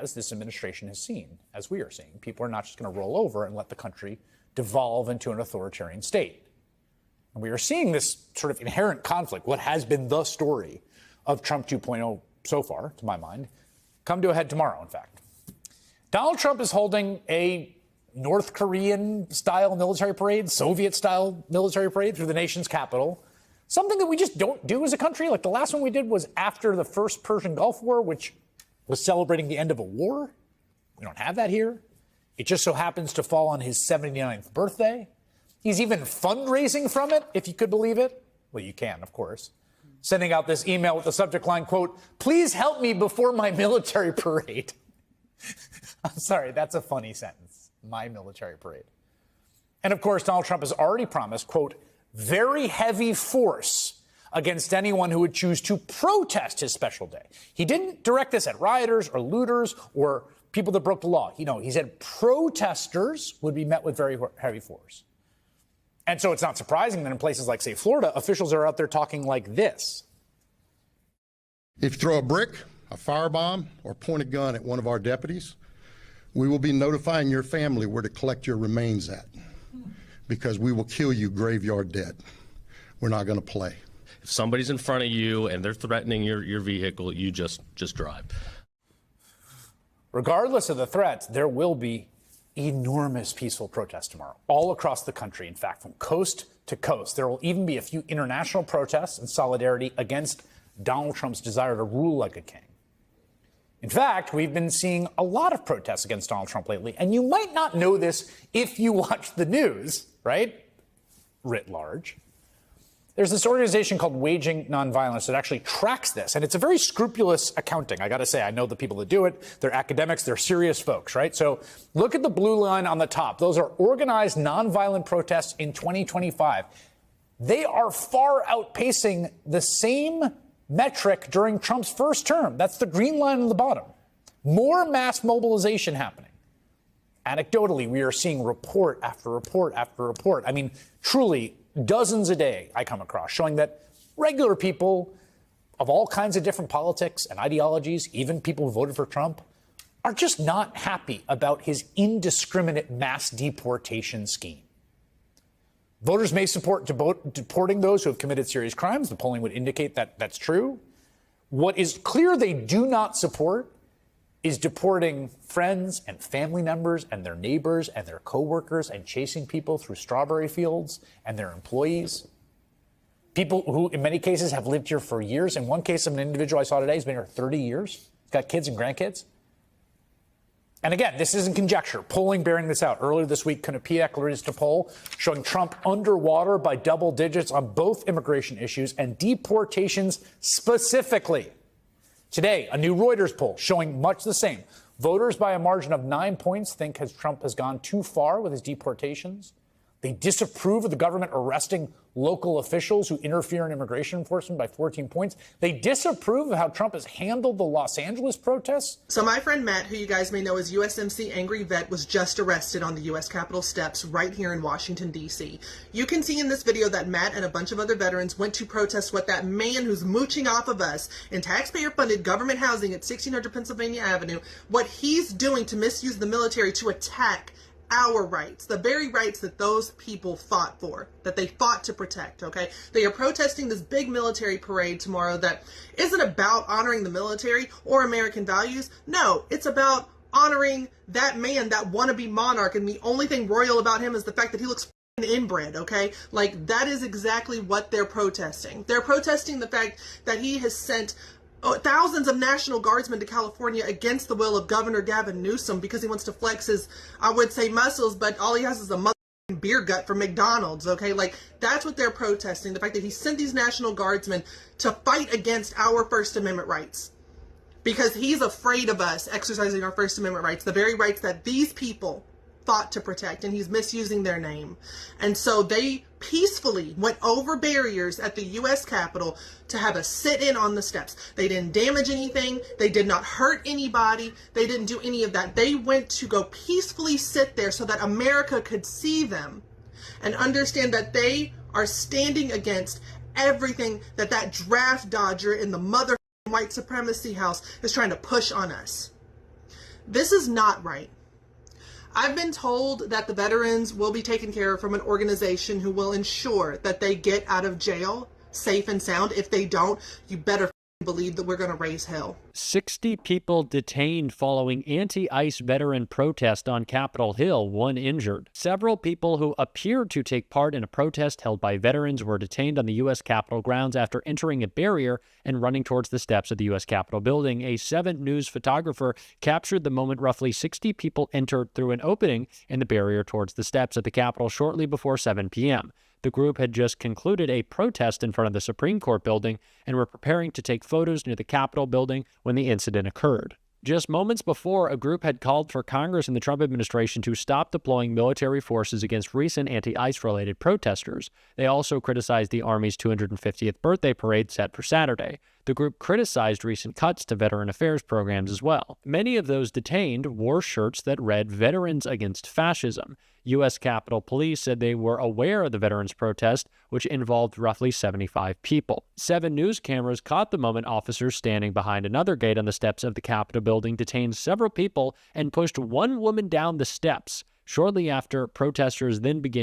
as this administration has seen, as we are seeing. People are not just going to roll over and let the country devolve into an authoritarian state. And we are seeing this sort of inherent conflict, what has been the story of Trump 2.0 so far, to my mind, come to a head tomorrow, in fact. Donald Trump is holding a North Korean-style military parade, Soviet-style military parade through the nation's capital, something that we just don't do as a country. Like the last one we did was after the first Persian Gulf War, which was celebrating the end of a war. We don't have that here. It just so happens to fall on his 79th birthday. He's even fundraising from it, if you could believe it. Well, you can, of course. Sending out this email with the subject line, quote, "Please help me before my military parade." I'm sorry, that's a funny sentence. My military parade. And of course, Donald Trump has already promised, quote, "very heavy force against anyone who would choose to protest his special day." He didn't direct this at rioters or looters or people that broke the law. He said protesters would be met with very heavy force. And so it's not surprising that in places like, say, Florida, officials are out there talking like this. If you throw a brick, a firebomb, or point a gun at one of our deputies, we will be notifying your family where to collect your remains at, because we will kill you graveyard dead. We're not going to play. If somebody's in front of you and they're threatening your vehicle, you just drive. Regardless of the threats, there will be enormous peaceful protests tomorrow, all across the country. In fact, from coast to coast, there will even be a few international protests in solidarity against Donald Trump's desire to rule like a king. In fact, we've been seeing a lot of protests against Donald Trump lately, and you might not know this if you watch the news, right? Writ large. There's this organization called Waging Nonviolence that actually tracks this, and it's a very scrupulous accounting. I got to say, I know the people that do it. They're academics. They're serious folks, right? So look at the blue line on the top. Those are organized nonviolent protests in 2025. They are far outpacing the same metric during Trump's first term. That's the green line on the bottom. More mass mobilization happening. Anecdotally, we are seeing report after report after report. I mean, truly, dozens a day I come across showing that regular people of all kinds of different politics and ideologies, even people who voted for Trump, are just not happy about his indiscriminate mass deportation scheme. Voters may support deporting those who have committed serious crimes. The polling would indicate that that's true. What is clear they do not support is deporting friends and family members and their neighbors and their coworkers and chasing people through strawberry fields and their employees. People who, in many cases, have lived here for years. In one case of an individual I saw today, he's been here 30 years. He's got kids and grandkids. And again, this isn't conjecture. Polling bearing this out. Earlier this week, Quinnipiac released a poll showing Trump underwater by double digits on both immigration issues and deportations specifically. Today, a new Reuters poll showing much the same. Voters by a margin of 9 points think Trump has gone too far with his deportations. They disapprove of the government arresting local officials who interfere in immigration enforcement by 14 points. They disapprove of how Trump has handled the Los Angeles protests. So my friend Matt, who you guys may know as USMC Angry Vet, was just arrested on the U.S. Capitol steps right here in Washington, D.C. You can see in this video that Matt and a bunch of other veterans went to protest what that man who's mooching off of us in taxpayer-funded government housing at 1600 Pennsylvania Avenue, what he's doing to misuse the military to attack our rights, the very rights that those people fought for, that they fought to protect, okay? They are protesting this big military parade tomorrow that isn't about honoring the military or American values. No, it's about honoring that man, that wannabe monarch, and the only thing royal about him is the fact that he looks inbred, okay? Like, that is exactly what they're protesting. They're protesting the fact that he has sent thousands of National Guardsmen to California against the will of Governor Gavin Newsom because he wants to flex his, I would say, muscles, but all he has is a beer gut from McDonald's, okay? Like, that's what they're protesting, the fact that he sent these National Guardsmen to fight against our First Amendment rights because he's afraid of us exercising our First Amendment rights, the very rights that these people fought to protect, and he's misusing their name. And so they peacefully went over barriers at the U.S. Capitol to have a sit-in on the steps. They didn't damage anything. They did not hurt anybody. They didn't do any of that. They went to go peacefully sit there so that America could see them and understand that they are standing against everything that that draft dodger in the mother white supremacy house is trying to push on us. This is not right. I've been told that the veterans will be taken care of from an organization who will ensure that they get out of jail safe and sound. If they don't, you better believe that we're going to raise hell. 60 people detained following anti-ICE veteran protest on Capitol Hill, 1 injured. Several people who appeared to take part in a protest held by veterans were detained on the U.S. Capitol grounds after entering a barrier and running towards the steps of the U.S. Capitol building. A 7 News photographer captured the moment roughly 60 people entered through an opening in the barrier towards the steps of the Capitol shortly before 7 p.m. The group had just concluded a protest in front of the Supreme Court building and were preparing to take photos near the Capitol building when the incident occurred. Just moments before, a group had called for Congress and the Trump administration to stop deploying military forces against recent anti-ICE-related protesters. They also criticized the Army's 250th birthday parade set for Saturday. The group criticized recent cuts to veteran affairs programs as well. Many of those detained wore shirts that read Veterans Against Fascism. U.S. Capitol Police said they were aware of the veterans' protest, which involved roughly 75 people. 7 News cameras caught the moment officers standing behind another gate on the steps of the Capitol building detained several people and pushed one woman down the steps. Shortly after, protesters then began